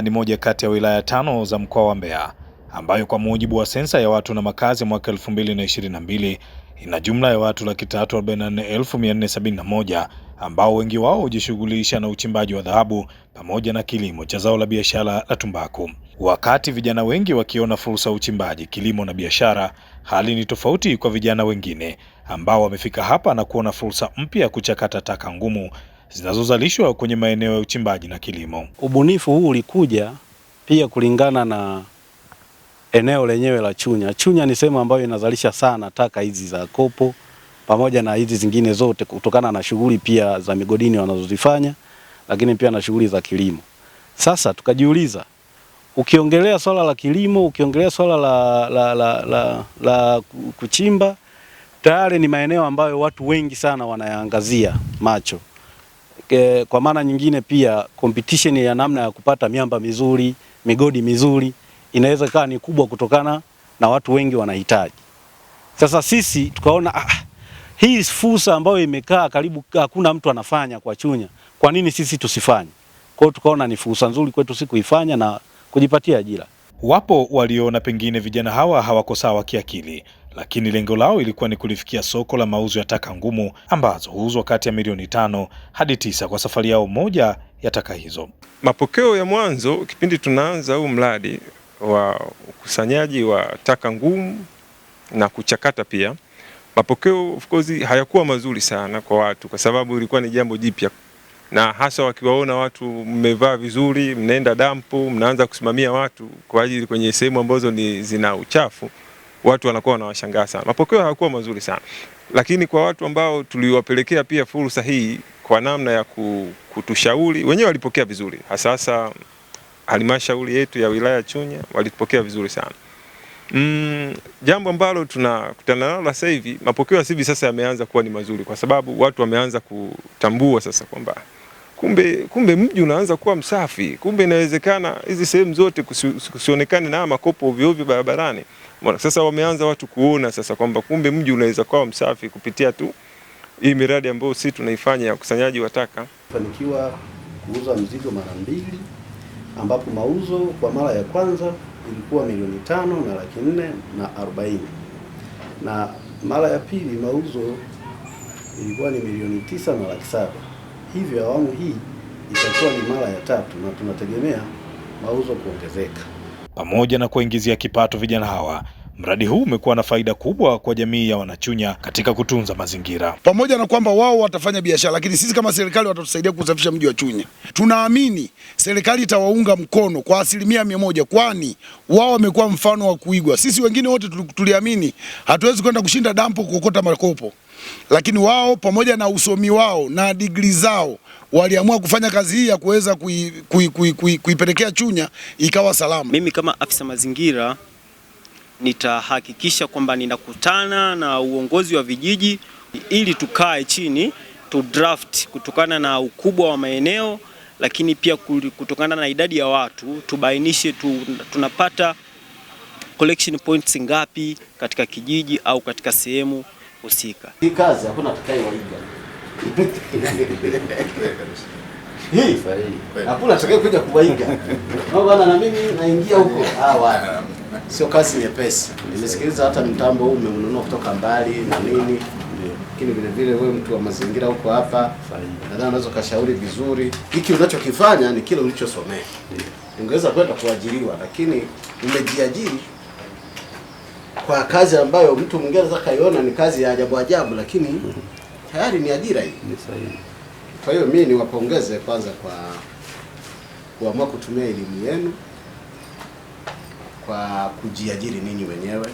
Chunya ni moja kati ya wilaya 5 za mkoa wa Mbeya, ambayo kwa mujibu wa sensa ya watu na makazi mwaka 2022 ina jumla ya watu 344,471 ambao wengi wao hujishughulisha na uchimbaji wa dhahabu pamoja na kilimo cha zao la biashara la tumbaku. Wakati vijana wengi wakiona fursa ya uchimbaji, kilimo na biashara, hali ni tofauti kwa vijana wengine ambao wamefika hapa na kuona fursa mpya ya kuchakata taka ngumu zinazozalishwa kwenye maeneo ya uchimbaji na kilimo. Ubunifu huu ulikuja pia kulingana na eneo lenyewe la Chunya. Chunya ni sehemu ambayo inazalisha sana taka hizi za kopo pamoja na hizi zingine zote kutokana na shughuli pia za migodini wanazozifanya, lakini pia na shughuli za kilimo. Sasa tukajiuliza, ukiongelea swala la kilimo, ukiongelea swala la kuchimba, tayari ni maeneo ambayo watu wengi sana wanayaangazia macho. Kwa maana nyingine pia competition ya namna ya kupata miamba mizuri, migodi mizuri inaweza kuwa ni kubwa kutokana na watu wengi wanahitaji. Sasa sisi tukaona hii fursa ambayo imekaa karibu hakuna mtu anafanya kwa Chunya, kwa nini sisi tusifanye? Kwa hiyo tukaona ni fursa nzuri kwetu sisi kuifanya na kujipatia ajira. Wapo waliona pengine vijana hawa hawako sawa kiakili, lakini lengo lao ilikuwa ni kulifikia soko la mauzo ya taka ngumu ambazo huuzwa kati ya milioni 5 hadi 9 kwa safari yao moja ya taka hizo. Mapokeo ya mwanzo kipindi tunaanza huu mradi wa ukusanyaji wa taka ngumu na kuchakata pia, mapokeo of course hayakuwa mazuri sana kwa watu, kwa sababu ilikuwa ni jambo jipya, na hasa wakiwaona watu mmevaa vizuri, mnaenda dampo, mnaanza kusimamia watu kwa ajili kwenye sehemu ambazo ni zina uchafu, watu wanakuwa wanawashangaa sana. Mapokeo hayakuwa mazuri sana, lakini kwa watu ambao tuliwapelekea pia fursa hii kwa namna ya kutushauri, wenyewe walipokea vizuri. Hasa halmashauri yetu ya wilaya Chunya walipokea vizuri sana. Jambo ambalo tunakutana nalo sasa hivi, mapokeo ya hivi sasa yameanza kuwa ni mazuri, kwa sababu watu wameanza kutambua sasa kwamba kumbe mji unaanza kuwa msafi, kumbe inawezekana hizi sehemu zote kusionekane na makopo ovyo ovyo barabarani. Sasa wameanza watu kuona sasa kwamba kumbe mji unaweza kuwa msafi kupitia tu hii miradi ambayo sisi tunaifanya ya ukusanyaji wa taka. Fanikiwa kuuza mzigo mara 2, ambapo mauzo kwa mara ya kwanza ilikuwa milioni 5,440,000 na mara ya pili mauzo ilikuwa ni milioni 9,700,000. Hivyo awamu hii itakuwa ni mara ya 3 na tunategemea mauzo kuongezeka. Pamoja na kuingizia kipato vijana hawa, mradi huu umekuwa na faida kubwa kwa jamii ya Wanachunya katika kutunza mazingira. Pamoja na kwamba wao watafanya biashara, lakini sisi kama serikali watatusaidia kusafisha mji wa Chunya. Tunaamini serikali itawaunga mkono kwa 100%, kwani wao wamekuwa mfano wa kuigwa. Sisi wengine wote tuliamini hatuwezi kwenda kushinda dampo kuokota makopo, lakini wao pamoja na usomi wao na degree zao waliamua kufanya kazi hii ya kuweza kuipelekea Chunya ikawa salama. Mimi kama afisa mazingira nitahakikisha kwamba ninakutana na uongozi wa vijiji ili tukae chini tu draft kutokana na ukubwa wa maeneo, lakini pia kutokana na idadi ya watu tubainishe tunapata collection points ngapi katika kijiji au katika sehemu husika. Hii kazi hakuna atakayewaiga. Hii hakuna atakayekuja kuwaiga. Bwana na mimi naingia huko. Bwana. Sio kazi nyepesi. Nimesikiliza hata mtambo huu umenunua kutoka mbali na nini. Lakini vile vile wewe mtu wa mazingira huko hapa, nadhani unaweza kushauri vizuri. Hiki unachokifanya ni kile ulichosomea. Ungeweza kwenda kuajiriwa, lakini umejiajiri kwa kazi ambayo mtu mwingine anaweza kaiona ni kazi ya ajabu ajabu, lakini tayari ni ajira hii. Ni sahihi. Kwa hiyo mimi niwapongeze kwanza kwa kuamua kutumia elimu yenu kwa kujiajiri ninyi wenyewe.